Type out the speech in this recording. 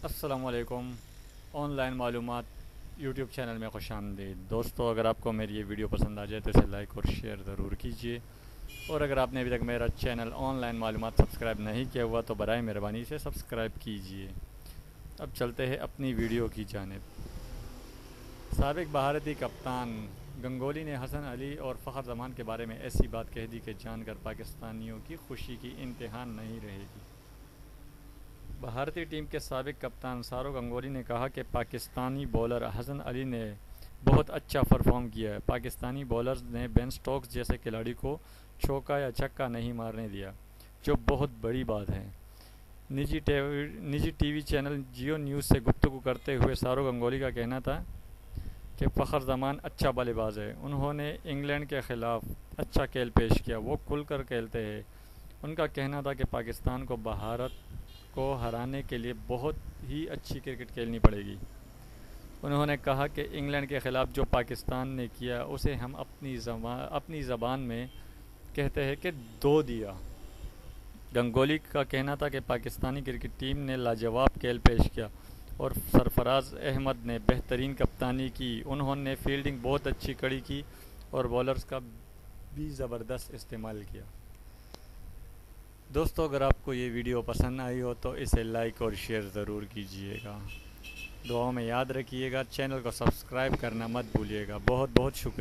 अस्सलामुअलैकुम। ऑनलाइन मालूमात YouTube channel में खुशामदीद। दोस्तों, अगर आपको मेरी ये वीडियो पसंद आ जाए तो इसे लाइक और शेयर ज़रूर कीजिए, और अगर आपने अभी तक मेरा चैनल ऑनलाइन मालूमात सब्सक्राइब नहीं किया हुआ तो बराए मेहरबानी से सब्सक्राइब कीजिए। अब चलते हैं अपनी वीडियो की जानिब। साबिक भारतीय कप्तान गंगोली ने हसन अली और फ़खर जमान के बारे में ऐसी बात कह दी कि जानकर पाकिस्तानियों की खुशी की इंतहा नहीं रहेगी। भारतीय टीम के साबिक कप्तान सौरव गंगोली ने कहा कि पाकिस्तानी बॉलर हसन अली ने बहुत अच्छा परफॉर्म किया है। पाकिस्तानी बॉलर्स ने बेन स्टोक्स जैसे खिलाड़ी को चौका या छक्का नहीं मारने दिया, जो बहुत बड़ी बात है। निजी टीवी चैनल जियो न्यूज़ से गुफ्तगू करते हुए सौरव गंगोली का कहना था कि फ़खर जमान अच्छा बल्लेबाज है। उन्होंने इंग्लैंड के ख़िलाफ़ अच्छा खेल पेश किया, वो खुलकर खेलते हैं। उनका कहना था कि पाकिस्तान को भारत को हराने के लिए बहुत ही अच्छी क्रिकेट खेलनी पड़ेगी। उन्होंने कहा कि इंग्लैंड के ख़िलाफ़ जो पाकिस्तान ने किया उसे हम अपनी ज़बान में कहते हैं कि दो दिया। गंगोली का कहना था कि पाकिस्तानी क्रिकेट टीम ने लाजवाब खेल पेश किया और सरफराज अहमद ने बेहतरीन कप्तानी की। उन्होंने फील्डिंग बहुत अच्छी कड़ी की और बॉलर्स का भी ज़बरदस्त इस्तेमाल किया। दोस्तों, अगर आपको ये वीडियो पसंद आई हो तो इसे लाइक और शेयर ज़रूर कीजिएगा। दुआओं में याद रखिएगा। चैनल को सब्सक्राइब करना मत भूलिएगा। बहुत बहुत शुक्रिया।